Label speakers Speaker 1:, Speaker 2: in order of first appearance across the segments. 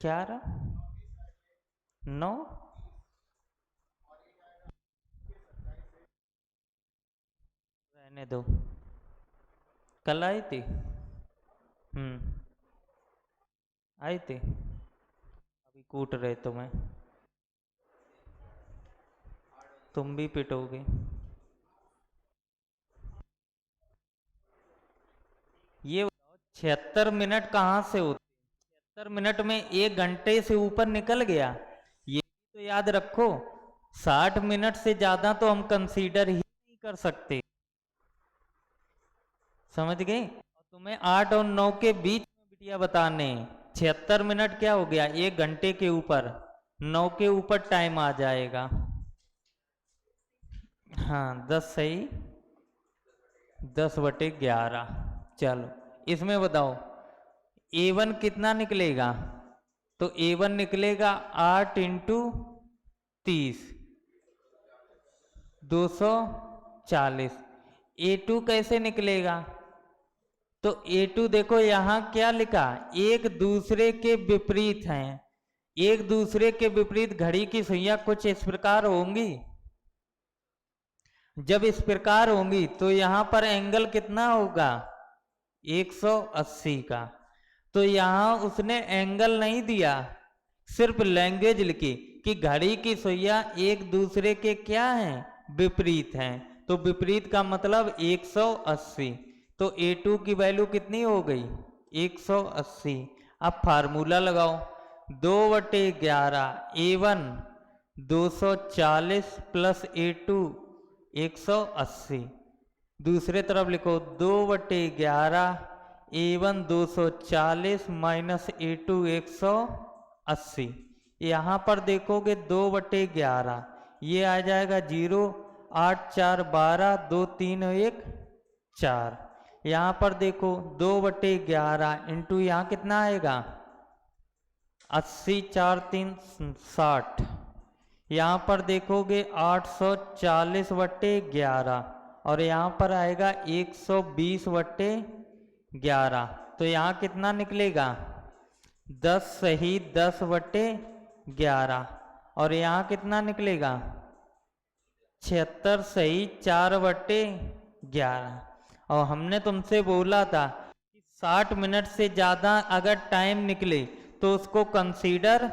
Speaker 1: क्या रहा 9। रहने दो, कल आई थी। आई थी। अभी कूट रहे तुम्हें, तुम भी पिटोगे। ये 76 मिनट कहाँ से होते? 76 मिनट में 1 घंटे से ऊपर निकल गया, ये तो याद रखो। 60 मिनट से ज्यादा तो हम कंसीडर ही नहीं कर सकते, समझ गए? और तुम्हें 8 और 9 के बीच में बिटिया बताने। 76 मिनट क्या हो गया? 1 घंटे के ऊपर, 9 के ऊपर टाइम आ जाएगा। हाँ 10 सही, 10/11। चलो इसमें बताओ A1 कितना निकलेगा? तो A1 निकलेगा 8 × 30, 240। A2 कैसे निकलेगा? तो A2 देखो यहां क्या लिखा, एक दूसरे के विपरीत हैं। एक दूसरे के विपरीत घड़ी की सुइयां कुछ इस प्रकार होंगी। जब इस प्रकार होंगी तो यहां पर एंगल कितना होगा? 180 का। तो यहां उसने एंगल नहीं दिया, सिर्फ लैंग्वेज लिखी कि घड़ी की सुइयां एक दूसरे के क्या हैं? विपरीत हैं। तो विपरीत का मतलब 180। तो A2 की वैल्यू कितनी हो गई? 180। अब फार्मूला लगाओ, 2/11 A1 240 प्लस A2 180। दूसरे तरफ लिखो 2/11 A1 240 माइनस A2 180। यहाँ पर देखोगे 2/11, ये आ जाएगा 0। 8 4 12, 2 3 1 4। यहाँ पर देखो 2/11 इंटू यहाँ कितना आएगा? 80 4 3 60। यहाँ पर देखोगे 840/11 और यहाँ पर आएगा 120/11। तो यहाँ कितना निकलेगा? 10 सही 10/11। और यहाँ कितना निकलेगा? 76 सही 4/11। और हमने तुमसे बोला था कि 60 मिनट से ज़्यादा अगर टाइम निकले तो उसको कंसीडर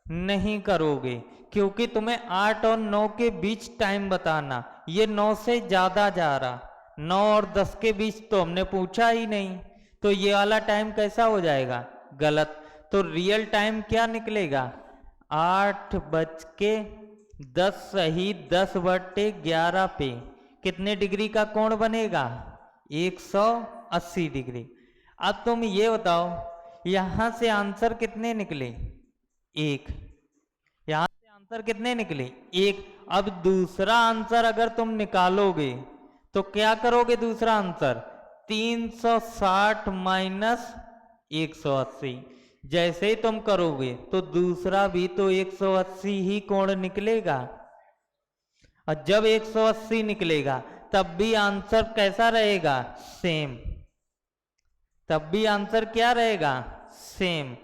Speaker 1: नहीं करोगे, क्योंकि तुम्हें 8 और 9 के बीच टाइम बताना। ये 9 से ज़्यादा जा रहा, 9 और 10 के बीच तो हमने पूछा ही नहीं। तो ये वाला टाइम कैसा हो जाएगा? गलत। तो रियल टाइम क्या निकलेगा? 8:10 सही 10/11 पे कितने डिग्री का कोण बनेगा? 180 डिग्री। अब तुम ये बताओ यहां से आंसर कितने निकले? 1। यहां से आंसर कितने निकले? 1। अब दूसरा आंसर अगर तुम निकालोगे तो क्या करोगे? दूसरा आंसर 360 माइनस 180। जैसे ही तुम करोगे तो दूसरा भी तो 180 ही कोण निकलेगा। और जब 180 निकलेगा तब भी आंसर कैसा रहेगा? सेम। तब भी आंसर क्या रहेगा? सेम।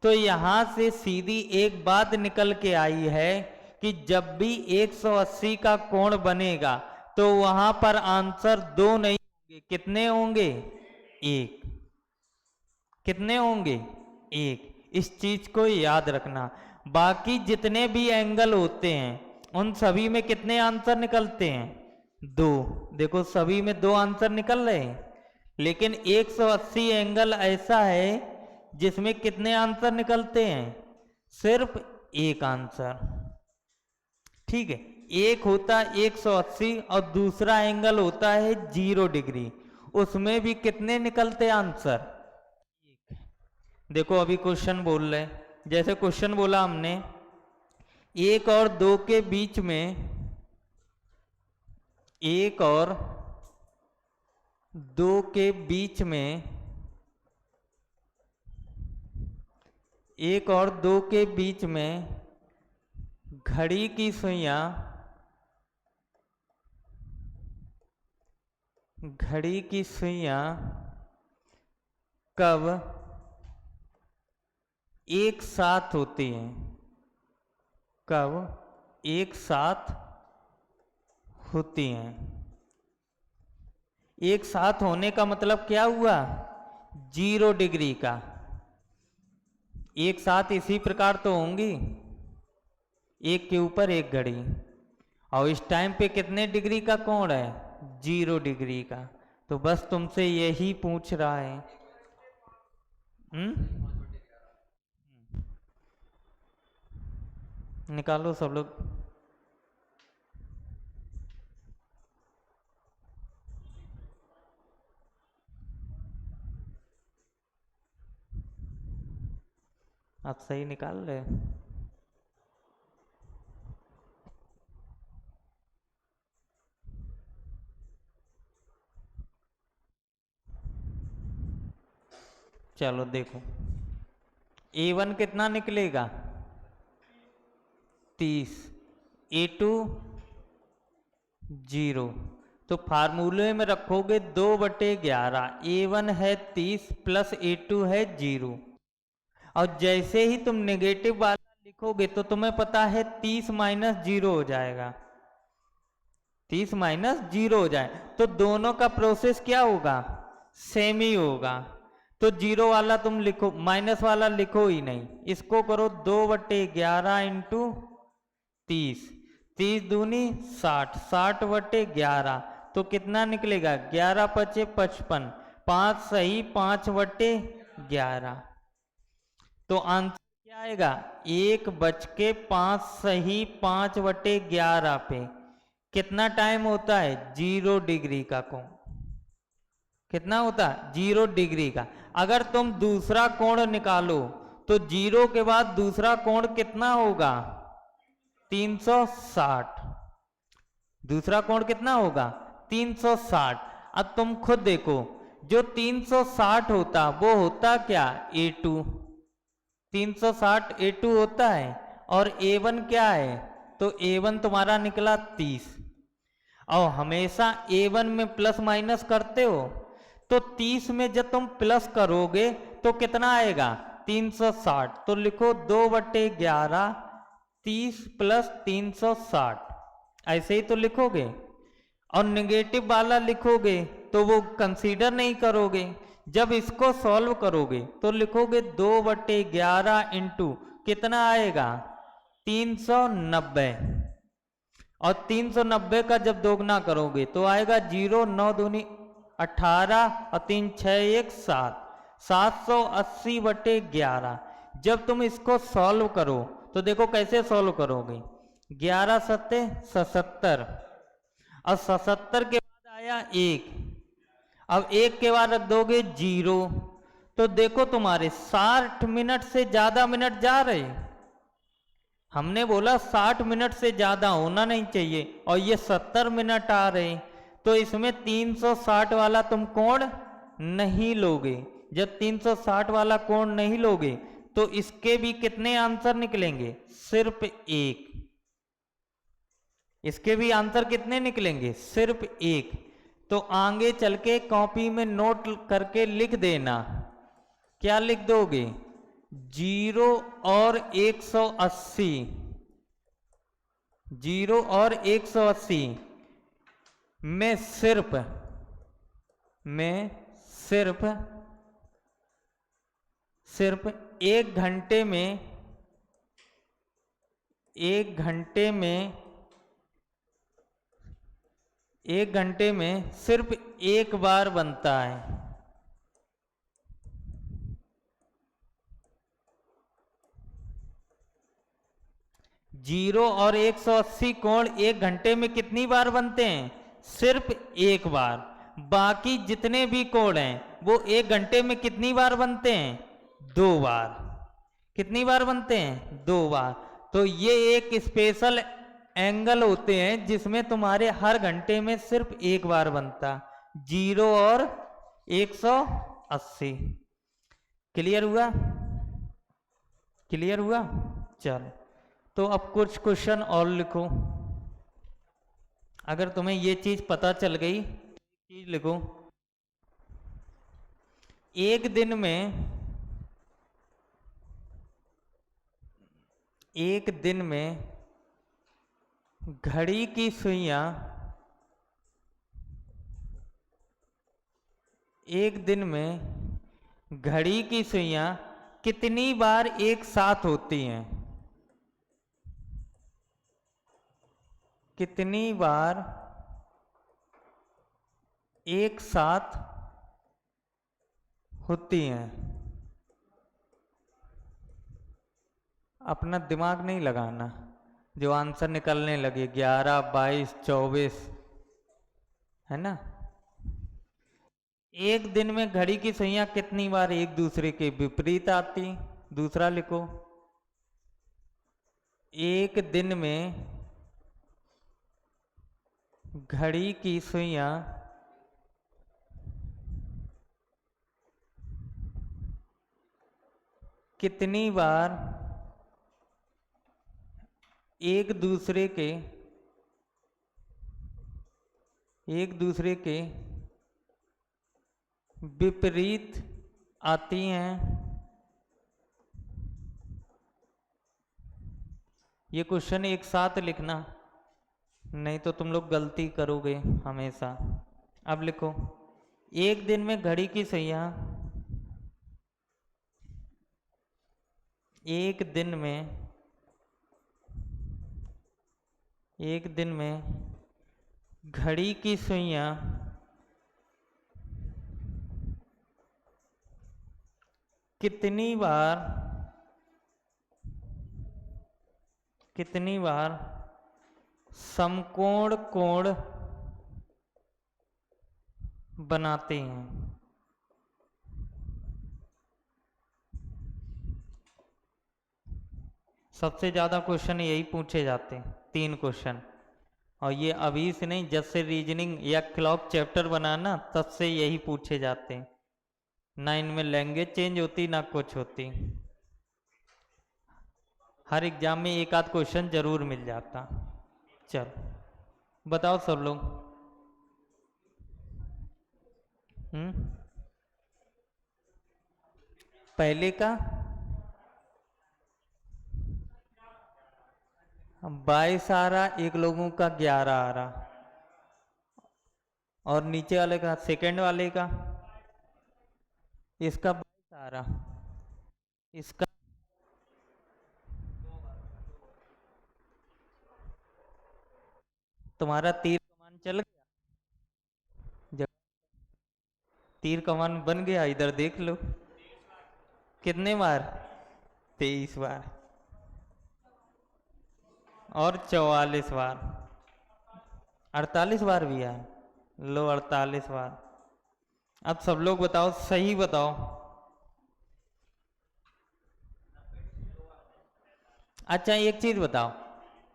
Speaker 1: तो यहां से सीधी एक बात निकल के आई है कि जब भी 180 का कोण बनेगा तो वहां पर आंसर 2 नहीं होंगे। कितने होंगे? 1। कितने होंगे? 1। इस चीज को याद रखना। बाकी जितने भी एंगल होते हैं उन सभी में कितने आंसर निकलते हैं? 2। देखो सभी में 2 आंसर निकल रहे हैं, लेकिन 180 एंगल ऐसा है जिसमें कितने आंसर निकलते हैं? सिर्फ 1 आंसर। ठीक है, एक होता है 180 और दूसरा एंगल होता है 0 डिग्री, उसमें भी कितने निकलते आंसर? 1। देखो अभी क्वेश्चन बोल रहे, जैसे क्वेश्चन बोला हमने 1 और 2 के बीच में, 1 और 2 के बीच में, 1 और 2 के बीच में घड़ी की सुइयां, घड़ी की सुइयां कब एक साथ होती हैं। कब एक साथ होती हैं? एक साथ होने का मतलब क्या हुआ? 0 डिग्री का। एक साथ इसी प्रकार तो होंगी, एक के ऊपर एक घड़ी। और इस टाइम पे कितने डिग्री का कोण है? 0 डिग्री का। तो बस तुमसे यही पूछ रहा है। निकालो सब लोग। आप सही निकाल रहे? चलो देखो, A1 कितना निकलेगा? 30। A2 0। तो फार्मूले में रखोगे 2/11। A1 है 30 प्लस A2 है 0। और जैसे ही तुम नेगेटिव वाला लिखोगे तो तुम्हें पता है 30 माइनस 0 हो जाएगा। 30 माइनस 0 हो जाए तो दोनों का प्रोसेस क्या होगा? सेम ही होगा। तो 0 वाला तुम लिखो, माइनस वाला लिखो ही नहीं, इसको करो 2/11 इंटू 30। 30 दूनी 60, 60/11। तो कितना निकलेगा? 11 पचे 55, 5 सही 5/11। तो आंसर क्या आएगा? 1:05 सही 5/11 पे कितना टाइम होता है? 0 डिग्री का कोण। कितना होता है? 0 डिग्री का। अगर तुम दूसरा कोण निकालो तो 0 के बाद दूसरा कोण कितना होगा? 360। दूसरा कोण कितना होगा? 360। अब तुम खुद देखो, जो 360 होता वो होता क्या? A2। 360 A2 होता है। और A1 क्या है? तो A1 तुम्हारा निकला 30। और हमेशा A1 में प्लस माइनस करते हो, तो 30 में जब तुम प्लस करोगे तो कितना आएगा? 360। तो लिखो 2/11, 30 प्लस 360। ऐसे ही तो लिखोगे। और नेगेटिव वाला लिखोगे तो वो कंसीडर नहीं करोगे। जब इसको सॉल्व करोगे तो लिखोगे 2/11 इंटू कितना आएगा? 390। और 390 का जब दोगुना करोगे तो आएगा 0, 9 दूनी 18 और 3 6 1 7, 780/11। जब तुम इसको सॉल्व करो तो देखो कैसे सॉल्व करोगे। 11 सत्ते 77, और 77 के बाद आया 1। अब 1 के बाद रख दोगे 0। तो देखो तुम्हारे 60 मिनट से ज्यादा मिनट जा रहे। हमने बोला 60 मिनट से ज्यादा होना नहीं चाहिए, और ये 70 मिनट आ रहे। तो इसमें 360 वाला तुम कोण नहीं लोगे। जब 360 वाला कोण नहीं लोगे तो इसके भी कितने आंसर निकलेंगे? सिर्फ एक। इसके भी आंसर कितने निकलेंगे? सिर्फ एक। तो आगे चल के कॉपी में नोट करके लिख देना। क्या लिख दोगे? 0 और 180। 0 और 180 में सिर्फ सिर्फ 1 घंटे में 1 घंटे में सिर्फ एक बार बनता है। 0 और 180 कोण 1 घंटे में कितनी बार बनते हैं? सिर्फ एक बार। बाकी जितने भी कोण हैं वो 1 घंटे में कितनी बार बनते हैं? 2 बार। कितनी बार बनते हैं? 2 बार। तो ये एक स्पेशल एंगल होते हैं जिसमें तुम्हारे हर घंटे में सिर्फ एक बार बनता। 0 और 180। क्लियर हुआ? क्लियर हुआ? चलो, तो अब कुछ क्वेश्चन और लिखो। अगर तुम्हें ये चीज पता चल गई, चीज लिखो। एक दिन में एक दिन में घड़ी की सुइयां एक दिन में घड़ी की सुइयां कितनी बार एक साथ होती हैं? कितनी बार एक साथ होती हैं? अपना दिमाग नहीं लगाना, जो आंसर निकलने लगे 11, 22, 24, है ना। एक दिन में घड़ी की सुइयां कितनी बार एक दूसरे के विपरीत आती? दूसरा लिखो, एक दिन में घड़ी की सुइयां कितनी बार एक दूसरे के विपरीत आती हैं? ये क्वेश्चन एक साथ लिखना, नहीं तो तुम लोग गलती करोगे हमेशा। अब लिखो, एक दिन में घड़ी की सुइयां एक दिन में घड़ी की सुइयां कितनी बार समकोण कोण बनाते हैं? सबसे ज्यादा क्वेश्चन यही पूछे जाते हैं, 3 क्वेश्चन। और ये अभी से नहीं, जब से रीजनिंग या क्लॉक चैप्टर बनाना तब से यही पूछे जाते हैं। ना इनमें लैंग्वेज चेंज होती ना कुछ होती, हर एग्जाम में एक आध क्वेश्चन जरूर मिल जाता। चलो बताओ सब लोग। पहले का 22 आ रहा, एक लोगों का 11 आ रहा, और नीचे वाले का, सेकंड वाले का, इसका 22 आ रहा, इसका तुम्हारा तीर कमान चल गया, जब तीर कमान बन गया, इधर देख लो कितने बार, 23 बार और 44 बार, 48 बार भी आया। लो 48 बार। अब सब लोग बताओ, सही बताओ। अच्छा एक चीज बताओ,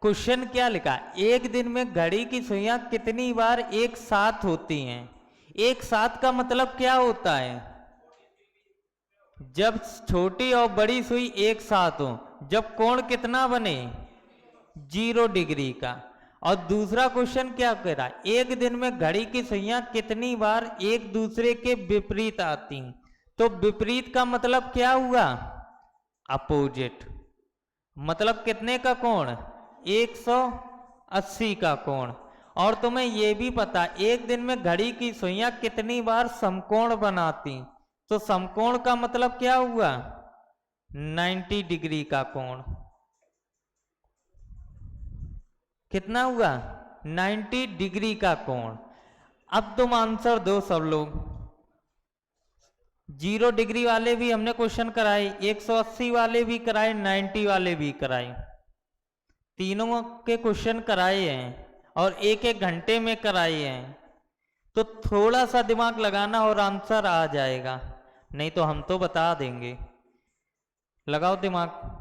Speaker 1: क्वेश्चन क्या लिखा, एक दिन में घड़ी की सुइयां कितनी बार एक साथ होती हैं? एक साथ का मतलब क्या होता है? जब छोटी और बड़ी सुई एक साथ हो, जब कोण कितना बने, 0 डिग्री का। और दूसरा क्वेश्चन क्या कह रहा है, एक दिन में घड़ी की सुइयां कितनी बार एक दूसरे के विपरीत आती? तो विपरीत का मतलब क्या हुआ, अपोजिट। मतलब कितने का कोण, 180 का कोण। और तुम्हें यह भी पता, एक दिन में घड़ी की सुइयां कितनी बार समकोण बनाती? तो समकोण का मतलब क्या हुआ, 90 डिग्री का कोण। कितना हुआ, 90 डिग्री का कोण। अब तुम आंसर दो सब लोग। 0 डिग्री वाले भी हमने क्वेश्चन कराए, 180 वाले भी कराए, 90 वाले भी कराए, तीनों के क्वेश्चन कराए हैं और एक एक घंटे में कराए हैं। तो थोड़ा सा दिमाग लगाना और आंसर आ जाएगा, नहीं तो हम तो बता देंगे। लगाओ दिमाग।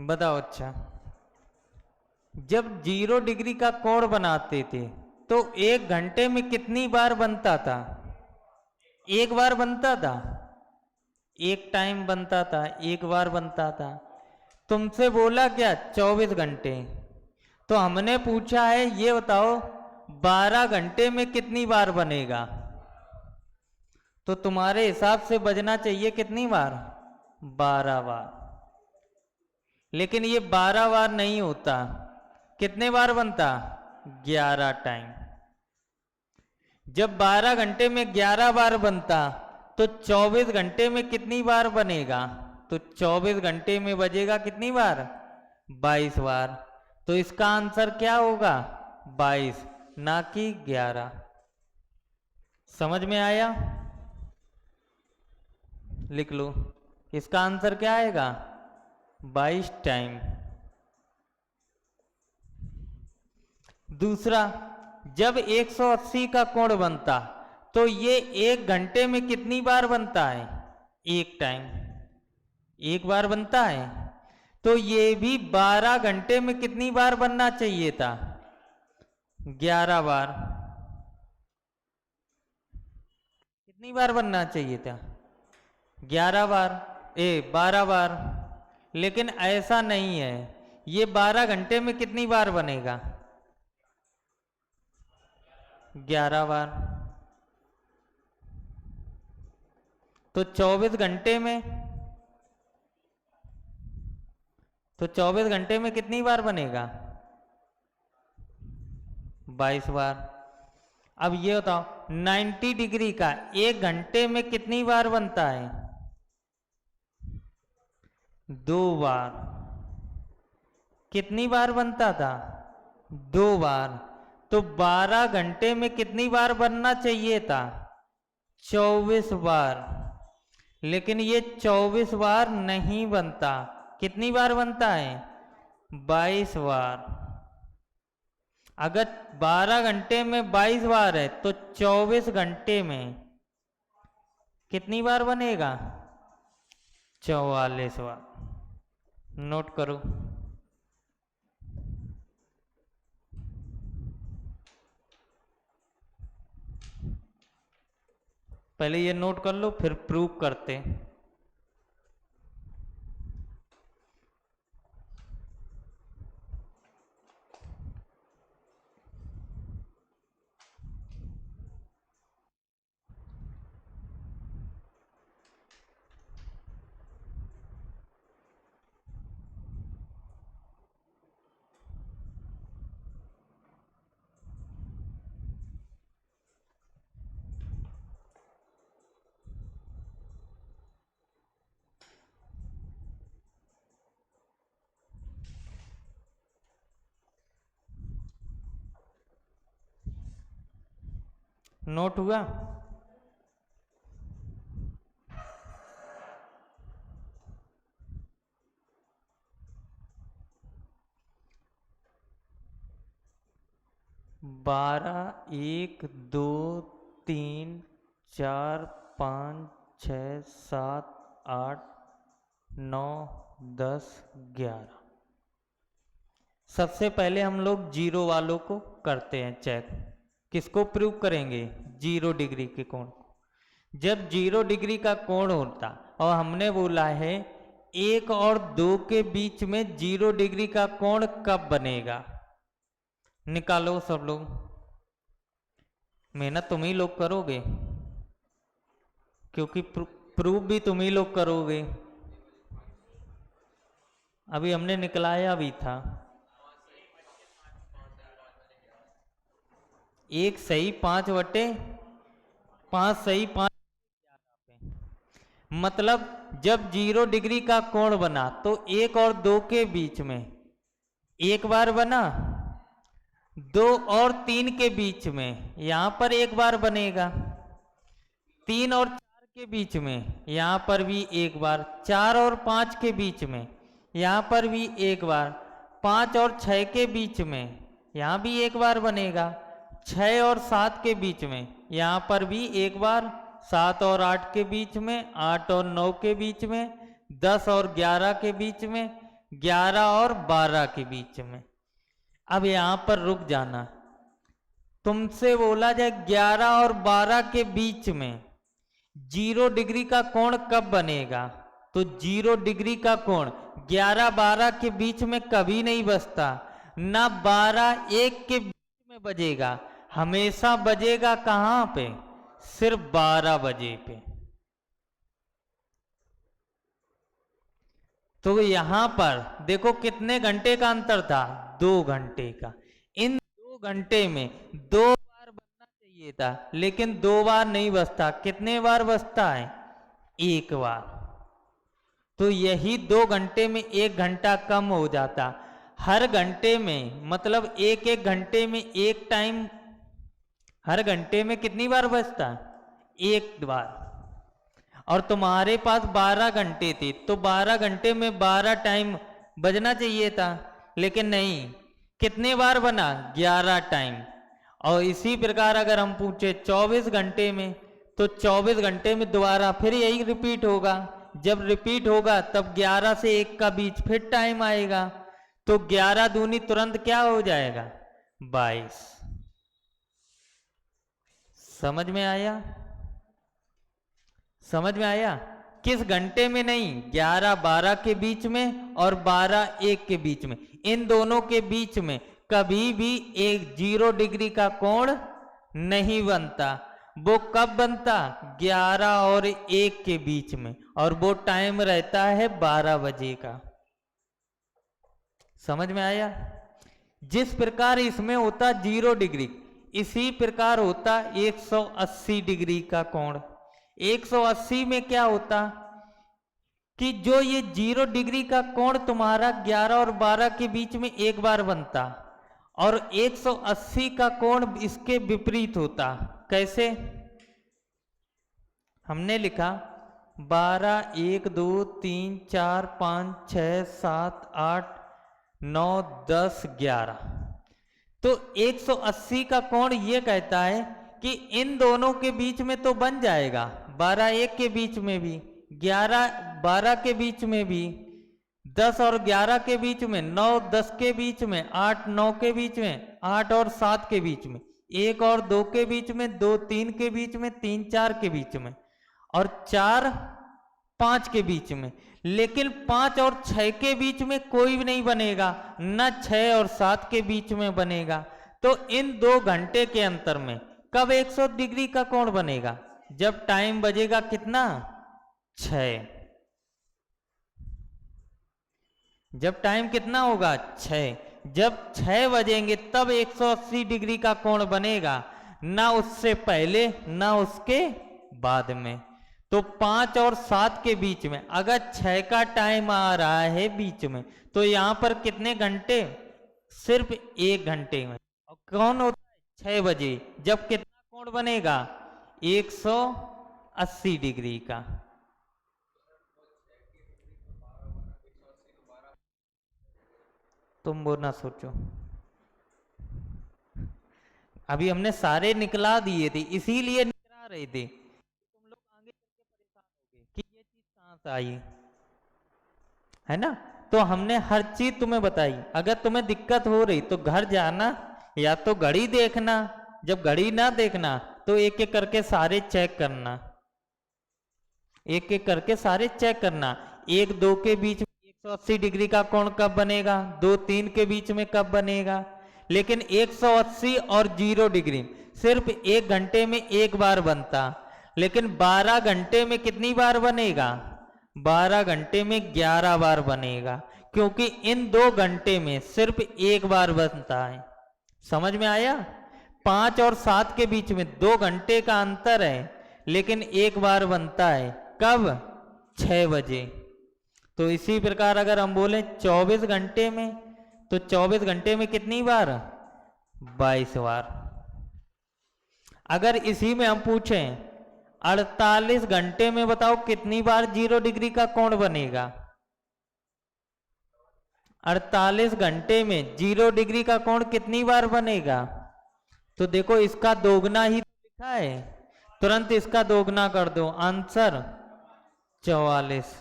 Speaker 1: बताओ। अच्छा, जब 0 डिग्री का कोण बनाते थे तो 1 घंटे में कितनी बार बनता था? एक बार बनता था, एक टाइम बनता था, एक बार बनता था। तुमसे बोला क्या 24 घंटे, तो हमने पूछा है ये बताओ 12 घंटे में कितनी बार बनेगा? तो तुम्हारे हिसाब से बजना चाहिए कितनी बार? 12 बार। लेकिन ये 12 बार नहीं होता, कितने बार बनता? 11 टाइम। जब 12 घंटे में 11 बार बनता तो 24 घंटे में कितनी बार बनेगा? तो 24 घंटे में बजेगा कितनी बार? 22 बार। तो इसका आंसर क्या होगा? 22, ना कि 11। समझ में आया? लिख लो, इसका आंसर क्या आएगा? 22 टाइम। दूसरा, जब 180 का कोण बनता तो ये 1 घंटे में कितनी बार बनता है? एक टाइम, एक बार बनता है। तो ये भी 12 घंटे में कितनी बार बनना चाहिए था? 11 बार। कितनी बार बनना चाहिए था? 11 बार, 12 बार। लेकिन ऐसा नहीं है, ये 12 घंटे में कितनी बार बनेगा? 11 बार। तो 24 घंटे में, तो 24 घंटे में कितनी बार बनेगा? 22 बार। अब ये बताओ 90 डिग्री का 1 घंटे में कितनी बार बनता है? 2 बार। कितनी बार बनता था? 2 बार। तो 12 घंटे में कितनी बार बनना चाहिए था? 24 बार। लेकिन ये 24 बार नहीं बनता, कितनी बार बनता है? 22 बार। अगर 12 घंटे में 22 बार है तो 24 घंटे में कितनी बार बनेगा? 44 बार। नोट करो। पहले ये नोट कर लो, फिर प्रूव करते। नोट हुआ? बारह, 1, 2, 3, 4, 5, 6, 7, 8, 9, 10, 11। सबसे पहले हम लोग 0 वालों को करते हैं चेक। किसको प्रूव करेंगे? 0 डिग्री के कोण को। जब 0 डिग्री का कोण होता और हमने बोला है 1 और 2 के बीच में 0 डिग्री का कोण कब बनेगा? निकालो सब लोग। मेहनत तुम ही लोग करोगे, क्योंकि प्रूफ भी तुम ही लोग करोगे। अभी हमने निकलाया भी था। 1 सही 5/5 सही 5। मतलब जब 0 डिग्री का कोण बना तो 1 और 2 के बीच में एक बार बना, 2 और 3 के बीच में यहां पर एक बार बनेगा, 3 और 4 के बीच में यहां पर भी एक बार, 4 और 5 के बीच में यहां पर भी एक बार, 5 और 6 के बीच में यहां भी एक बार बनेगा, 6 और 7 के बीच में यहां पर भी एक बार, 7 और 8 के बीच में, 8 और 9 के बीच में, 10 और 11 के बीच में, 11 और 12 के बीच में। अब यहां पर रुक जाना, तुमसे बोला जाए 11 और 12 के बीच में 0 डिग्री का कोण कब बनेगा, तो 0 डिग्री का कोण 11-12 के बीच में कभी नहीं बजता, ना 12-1 के बीच में बजेगा, हमेशा बजेगा कहां पे, सिर्फ 12 बजे पे। तो यहां पर देखो कितने घंटे का अंतर था, 2 घंटे का। इन 2 घंटे में 2 बार बजना चाहिए था, लेकिन 2 बार नहीं बजता, कितने बार बजता है, 1 बार। तो यही 2 घंटे में 1 घंटा कम हो जाता। हर घंटे में मतलब एक घंटे में एक टाइम, हर घंटे में कितनी बार बजता, 1 बार। और तुम्हारे पास 12 घंटे थे, तो 12 घंटे में 12 टाइम बजना चाहिए था, लेकिन नहीं, कितने बार बना, 11 टाइम। और इसी प्रकार अगर हम पूछे 24 घंटे में, तो 24 घंटे में दोबारा फिर यही रिपीट होगा। जब रिपीट होगा तब 11 से 1 का बीच फिर टाइम आएगा, तो 11 दूनी तुरंत क्या हो जाएगा, 22। समझ में आया, समझ में आया। किस घंटे में नहीं, 11-12 के बीच में और 12-1 के बीच में, इन दोनों के बीच में कभी भी 0 डिग्री का कोण नहीं बनता। वो कब बनता, 11 और 1 के बीच में, और वो टाइम रहता है 12 बजे का। समझ में आया। जिस प्रकार इसमें होता 0 डिग्री, इसी प्रकार होता 180 डिग्री का कोण। 180 में क्या होता कि जो ये 0 डिग्री का कोण तुम्हारा 11 और 12 के बीच में 1 बार बनता, और 180 का कोण इसके विपरीत होता। कैसे, हमने लिखा 12, 1, 2, 3, 4, 5, 6, 7, 8, 9, 10, 11। तो 180 का कोण ये कहता है कि इन दोनों के बीच में तो बन जाएगा, 12-1 के बीच में भी, 11-12 के बीच में भी, 10 और 11 के बीच में, 9-10 के बीच में, 8-9 के बीच में, 8 और 7 के बीच में, 1 और 2 के बीच में, 2-3 के बीच में, 3-4 के बीच में, और 4-5 के बीच में। लेकिन 5 और 6 के बीच में कोई भी नहीं बनेगा, न 6 और 7 के बीच में बनेगा। तो इन 2 घंटे के अंतर में कब 100 डिग्री का कोण बनेगा, जब टाइम बजेगा कितना, 6। जब टाइम कितना होगा, 6। जब 6 बजेंगे तब 180 डिग्री का कोण बनेगा, ना उससे पहले ना उसके बाद में। तो 5 और 7 के बीच में अगर 6 का टाइम आ रहा है बीच में, तो यहां पर कितने घंटे, सिर्फ 1 घंटे में। और कौन होता है, 6 बजे, जब कितना कोण बनेगा, 180 डिग्री का। तुम वो ना सोचो, अभी हमने सारे निकला दिए थे, इसीलिए निकला रहे थे, तुम लोग आगे चल के परेशान होगे कि ये चीज कहां से आई, है ना। तो हमने हर चीज तुम्हें बताई। अगर तुम्हें दिक्कत हो रही तो घर जाना, या तो घड़ी देखना, जब घड़ी ना देखना तो एक एक करके सारे चेक करना, एक एक करके सारे चेक करना। 1-2 के बीच में 180 डिग्री का कोण कब बनेगा, 2-3 के बीच में कब बनेगा। लेकिन 180 और 0 डिग्री सिर्फ 1 घंटे में 1 बार बनता, लेकिन 12 घंटे में कितनी बार बनेगा, 12 घंटे में 11 बार बनेगा, क्योंकि इन 2 घंटे में सिर्फ 1 बार बनता है। समझ में आया। 5 और 7 के बीच में 2 घंटे का अंतर है, लेकिन 1 बार बनता है, कब, 6 बजे। तो इसी प्रकार अगर हम बोले 24 घंटे में, तो 24 घंटे में कितनी बार, 22 बार। अगर इसी में हम पूछें 48 घंटे में बताओ कितनी बार 0 डिग्री का कोण बनेगा, 48 घंटे में 0 डिग्री का कोण कितनी बार बनेगा। तो देखो इसका दोगुना ही लिखा है, तुरंत इसका दोगुना कर दो, आंसर 44।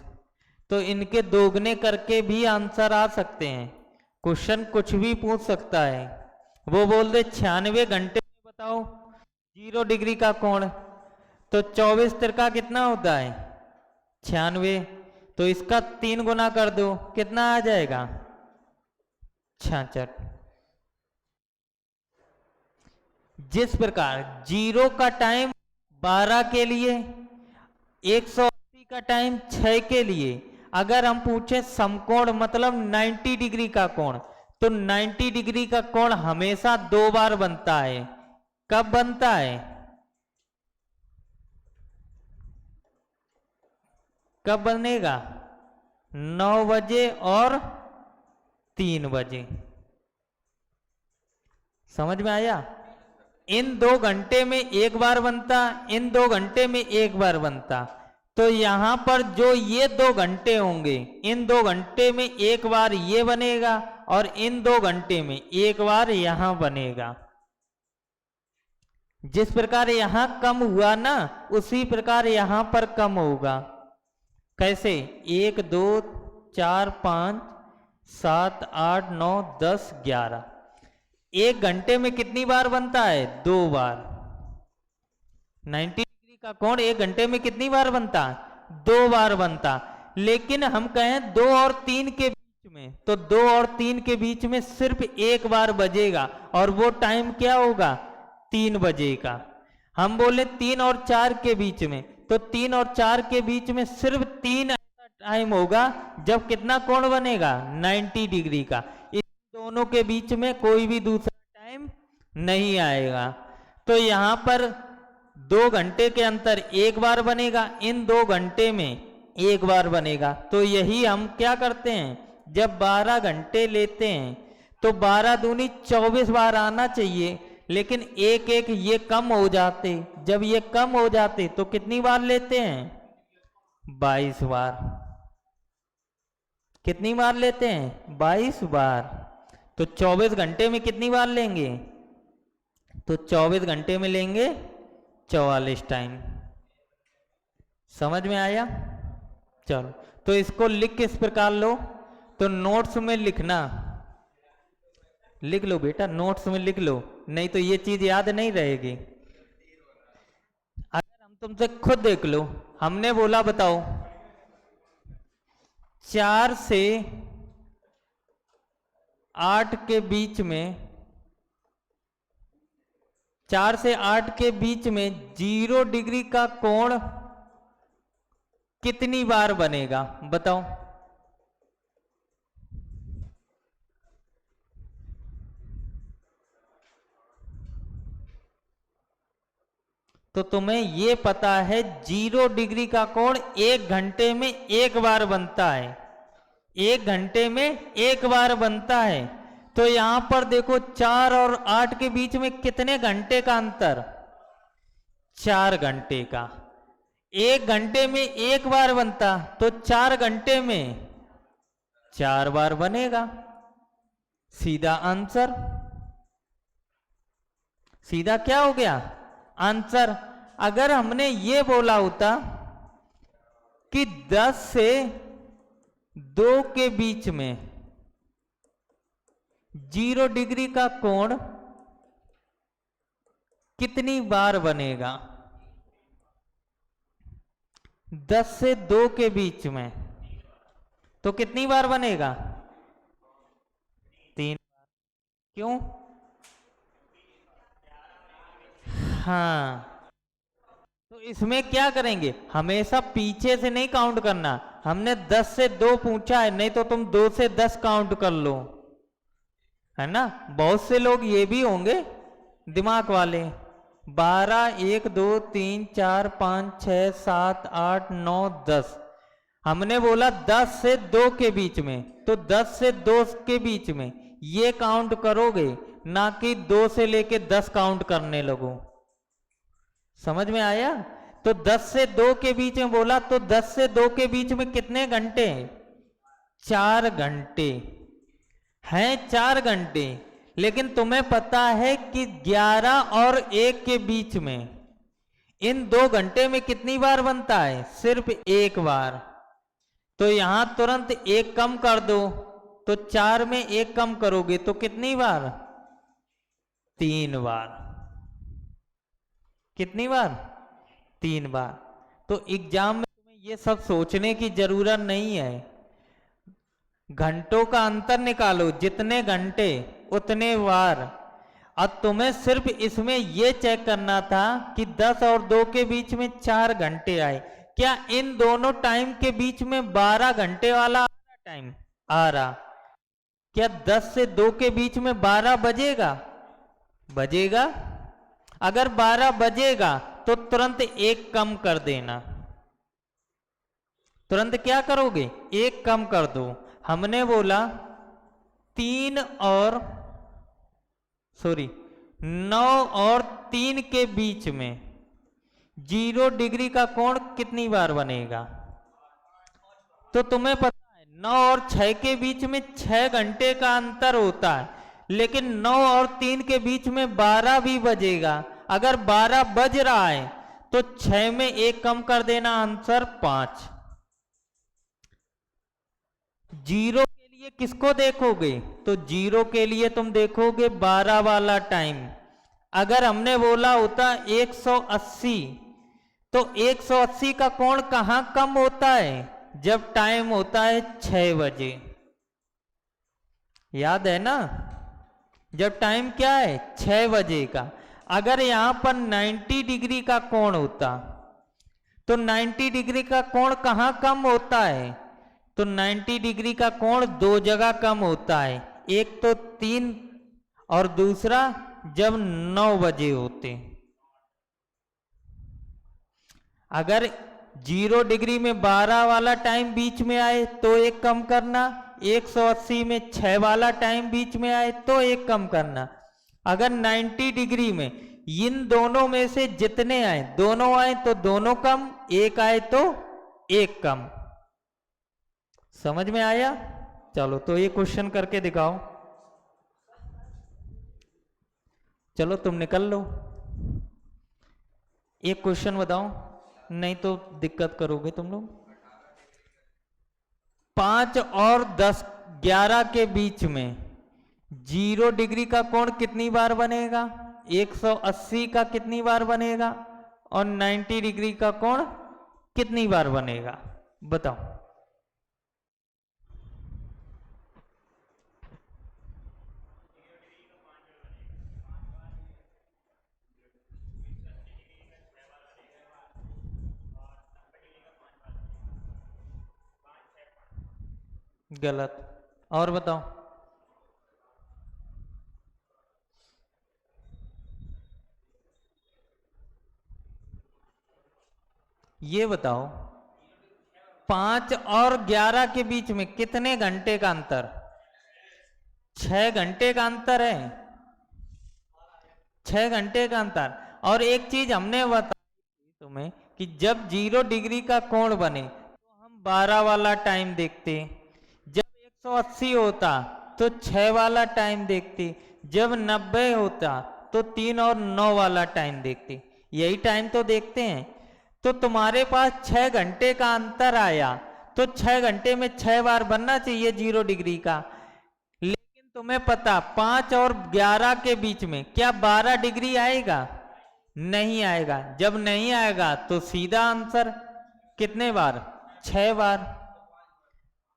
Speaker 1: तो इनके दोगुने करके भी आंसर आ सकते हैं। क्वेश्चन कुछ भी पूछ सकता है। वो बोल दे 96 घंटे में बताओ 0 डिग्री का कोण, तो 24 तिरका कितना होता है 96, तो इसका 3 गुना कर दो, कितना आ जाएगा 66। जिस प्रकार 0 का टाइम 12 के लिए, 180 का टाइम 6 के लिए, अगर हम पूछे समकोण मतलब 90 डिग्री का कोण, तो 90 डिग्री का कोण हमेशा 2 बार बनता है। कब बनता है, कब बनेगा 9 बजे और 3 बजे। समझ में आया? इन 2 घंटे में एक बार बनता, इन 2 घंटे में एक बार बनता। तो यहां पर जो ये 2 घंटे होंगे, इन 2 घंटे में एक बार ये बनेगा और इन 2 घंटे में एक बार यहां बनेगा। जिस प्रकार यहां कम हुआ ना, उसी प्रकार यहां पर कम होगा। कैसे? 1 2 4 5 7 8 9 10 11, 1 घंटे में कितनी बार बनता है 2 बार। 90 डिग्री का कोण 1 घंटे में कितनी बार बनता, 2 बार बनता। लेकिन हम कहें 2 और 3 के बीच में, तो 2 और 3 के बीच में सिर्फ एक बार बजेगा और वो टाइम क्या होगा 3 बजे का। हम बोले 3 और 4 के बीच में, तो 3 और 4 के बीच में सिर्फ 3 ऐसा टाइम होगा जब कितना कोण बनेगा 90 डिग्री का। इन दोनों के बीच में कोई भी दूसरा टाइम नहीं आएगा। तो यहां पर 2 घंटे के अंतर एक बार बनेगा, इन 2 घंटे में एक बार बनेगा। तो यही हम क्या करते हैं, जब 12 घंटे लेते हैं तो 12 दूनी 24 बार आना चाहिए, लेकिन एक एक ये कम हो जाते। जब ये कम हो जाते तो कितनी बार लेते हैं 22 बार। कितनी बार लेते हैं 22 बार। तो 24 घंटे में कितनी बार लेंगे, तो 24 घंटे में लेंगे 44 टाइम। समझ में आया? चलो, तो इसको लिख के इस प्रकार लो। तो नोट्स में लिखना, लिख लो बेटा, नोट्स में लिख लो, नहीं तो ये चीज याद नहीं रहेगी। अगर हम तुमसे खुद देख लो, हमने बोला बताओ 4 से 8 के बीच में, 4 से 8 के बीच में 0 डिग्री का कोण कितनी बार बनेगा बताओ। तो तुम्हें ये पता है 0 डिग्री का कोण 1 घंटे में एक बार बनता है, 1 घंटे में एक बार बनता है। तो यहां पर देखो 4 और 8 के बीच में कितने घंटे का अंतर, 4 घंटे का। 1 घंटे में एक बार बनता, तो 4 घंटे में 4 बार बनेगा। सीधा आंसर, सीधा क्या हो गया आंसर। अगर हमने ये बोला होता कि 10 से 2 के बीच में 0 डिग्री का कोण कितनी बार बनेगा, 10 से 2 के बीच में, तो कितनी बार बनेगा 3 बार। क्यों? हाँ, तो इसमें क्या करेंगे, हमेशा पीछे से नहीं काउंट करना। हमने 10 से 2 पूछा है, नहीं तो तुम 2 से 10 काउंट कर लो, है ना। बहुत से लोग ये भी होंगे दिमाग वाले, 12 1 2 3 4 5 6 7 8 9 10। हमने बोला 10 से 2 के बीच में, तो 10 से 2 के बीच में ये काउंट करोगे, ना कि 2 से लेके 10 काउंट करने लगो। समझ में आया? तो 10 से 2 के बीच में बोला, तो 10 से 2 के बीच में कितने घंटे, 4 घंटे हैं, 4 घंटे। लेकिन तुम्हें पता है कि 11 और 1 के बीच में इन 2 घंटे में कितनी बार बनता है, सिर्फ एक बार। तो यहां तुरंत एक कम कर दो, तो 4 में एक कम करोगे तो कितनी बार? 3 बार। कितनी बार? 3 बार। तो एग्जाम में तुम्हें ये सब सोचने की जरूरत नहीं है। घंटों का अंतर निकालो, जितने घंटे उतने बार। अब तुम्हें सिर्फ इसमें यह चेक करना था कि 10 और 2 के बीच में 4 घंटे आए, क्या इन दोनों टाइम के बीच में 12 घंटे वाला टाइम आ रहा? क्या 10 से 2 के बीच में 12 बजेगा? बजेगा। अगर 12 बजेगा तो तुरंत एक कम कर देना। तुरंत क्या करोगे? एक कम कर दो। हमने बोला 3 और 9 और 3 के बीच में 0 डिग्री का कोण कितनी बार बनेगा? तो तुम्हें पता है 9 और 6 के बीच में 6 घंटे का अंतर होता है, लेकिन 9 और 3 के बीच में 12 भी बजेगा। अगर 12 बज रहा है तो 6 में एक कम कर देना, आंसर 5। 0 के लिए किसको देखोगे? तो 0 के लिए तुम देखोगे 12 वाला टाइम। अगर हमने बोला होता 180, तो 180 का कोण कहां कम होता है? जब टाइम होता है 6 बजे। याद है ना? जब टाइम क्या है? 6 बजे का। अगर यहां पर 90 डिग्री का कोण होता, तो 90 डिग्री का कोण कहां कम होता है? तो 90 डिग्री का कोण 2 जगह कम होता है, एक तो 3 और दूसरा जब 9 बजे होते। अगर 0 डिग्री में 12 वाला टाइम बीच में आए तो एक कम करना, 180 में 6 वाला टाइम बीच में आए तो एक कम करना। अगर 90 डिग्री में इन दोनों में से जितने आए, दोनों आए तो दोनों कम, एक आए तो एक कम। समझ में आया? चलो तो ये क्वेश्चन करके दिखाओ। चलो तुम निकल लो, एक क्वेश्चन बताओ, नहीं तो दिक्कत करोगे तुम लोग। 5 और 10 11 के बीच में 0 डिग्री का कोण कितनी बार बनेगा? 180 का कितनी बार बनेगा? और 90 डिग्री का कोण कितनी बार बनेगा? बताओ। गलत। और बताओ। ये बताओ 5 और 11 के बीच में कितने घंटे का अंतर? 6 घंटे का अंतर है। 6 घंटे का अंतर। और एक चीज हमने बताई तुम्हें कि जब 0 डिग्री का कोण बने तो हम 12 वाला टाइम देखते, जब 180 होता तो 6 वाला टाइम देखते, जब 90 होता तो 3 और 9 वाला टाइम देखते। यही टाइम तो देखते हैं। तो तुम्हारे पास 6 घंटे का अंतर आया, तो 6 घंटे में 6 बार बनना चाहिए 0 डिग्री का। लेकिन तुम्हें पता 5 और 11 के बीच में क्या 12 डिग्री आएगा? नहीं आएगा। जब नहीं आएगा तो सीधा आंसर कितने बार? 6 बार।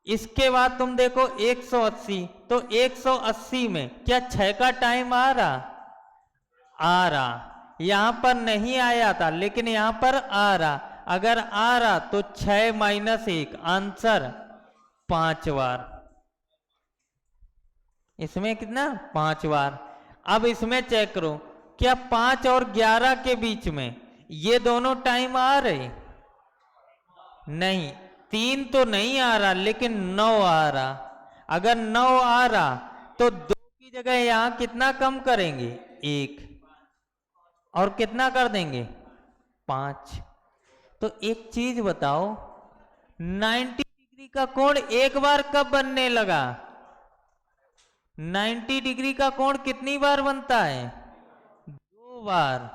Speaker 1: इसके बाद तुम देखो 180, तो 180 में क्या 6 का टाइम आ रहा? आ रहा। यहां पर नहीं आया था लेकिन यहां पर आ रहा। अगर आ रहा तो 6 माइनस 1, आंसर 5 बार। इसमें कितना? 5 बार। अब इसमें चेक करो, क्या 5 और 11 के बीच में ये दोनों टाइम आ रहे? नहीं। 3 तो नहीं आ रहा लेकिन 9 आ रहा। अगर 9 आ रहा तो 2 की जगह यहां कितना कम करेंगे? 1। और कितना कर देंगे? 5। तो एक चीज बताओ, 90 डिग्री का कोण एक बार कब बनने लगा? 90 डिग्री का कोण कितनी बार बनता है? 2 बार।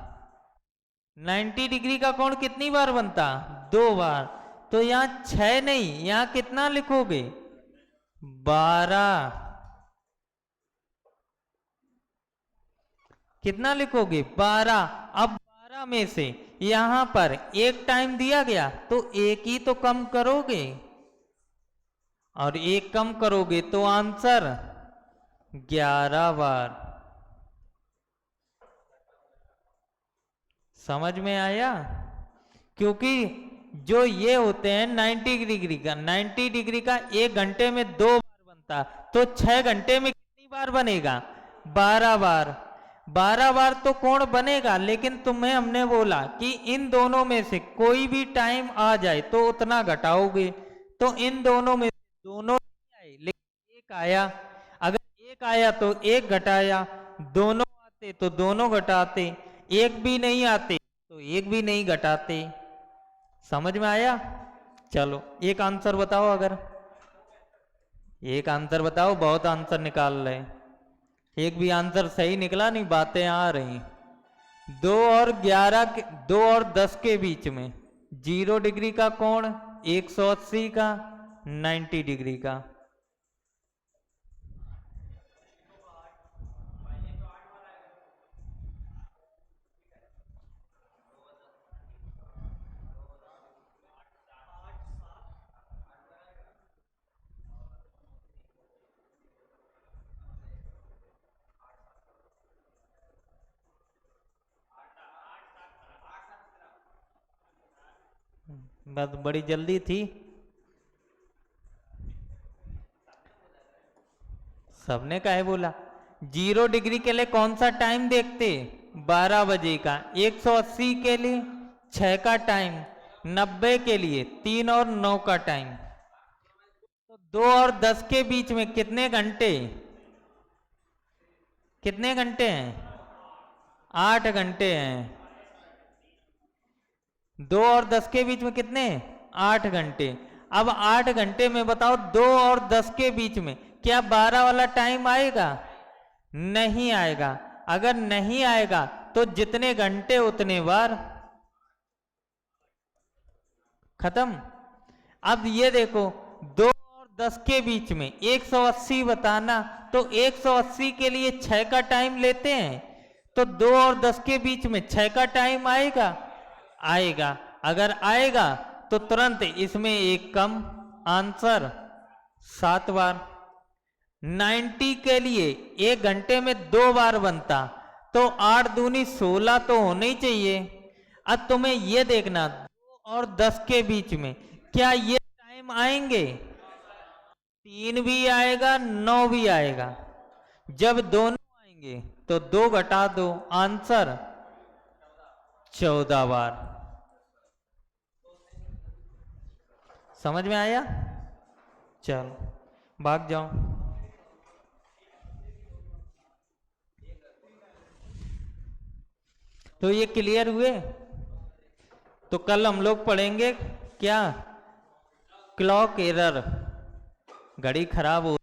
Speaker 1: 90 डिग्री का कोण कितनी बार बनता? 2 बार। तो यहाँ 6 नहीं, यहाँ कितना लिखोगे? 12। कितना लिखोगे? 12। अब 12 में से यहां पर एक टाइम दिया गया तो एक ही तो कम करोगे, और एक कम करोगे तो आंसर 11 बार। समझ में आया? क्योंकि जो ये होते हैं 90 डिग्री का, 90 डिग्री का 1 घंटे में 2 बार बनता, तो 6 घंटे में कितनी बार बनेगा? 12 बार। 12 बार तो कोण बनेगा, लेकिन तुम्हें हमने बोला कि इन दोनों में से कोई भी टाइम आ जाए तो उतना घटाओगे, तो इन दोनों में दोनों नहीं आए लेकिन एक आया। अगर एक आया तो एक घटाया, दोनों आते तो दोनों घटाते, एक भी नहीं आते तो एक भी नहीं घटाते। समझ में आया? चलो एक आंसर बताओ। अगर एक आंसर बताओ, बहुत आंसर निकाल रहे, एक भी आंसर सही निकला नहीं, बातें आ रही। 2 और 11 के, 2 और 10 के बीच में 0 डिग्री का कोण, 180 का, 90 डिग्री का। बस बड़ी जल्दी थी। सबने काहे बोला? 0 डिग्री के लिए कौन सा टाइम देखते? 12 बजे का। 180 के लिए 6 का टाइम, 90 के लिए 3 और 9 का टाइम। तो 2 और 10 के बीच में कितने घंटे? कितने घंटे हैं? 8 घंटे हैं। 2 और 10 के बीच में कितने? 8 घंटे। अब 8 घंटे में बताओ 2 और 10 के बीच में क्या 12 वाला टाइम आएगा? नहीं आएगा। अगर नहीं आएगा तो जितने घंटे उतने बार। खत्म। अब ये देखो 2 और 10 के बीच में 180 बताना, तो 180 के लिए 6 का टाइम लेते हैं, तो 2 और 10 के बीच में 6 का टाइम आएगा? आएगा। अगर आएगा तो तुरंत इसमें एक कम, आंसर 7 बार। 90 के लिए 1 घंटे में 2 बार बनता, तो 8 दूनी 16 तो होने ही चाहिए। अब तुम्हें ये देखना 2 और 10 के बीच में क्या ये टाइम आएंगे? 3 भी आएगा, 9 भी आएगा। जब दोनों आएंगे तो 2 घटा दो, आंसर 14 बार। समझ में आया? चलो भाग जाओ। तो ये क्लियर हुए? तो कल हम लोग पढ़ेंगे क्या? क्लॉक एरर, घड़ी खराब हो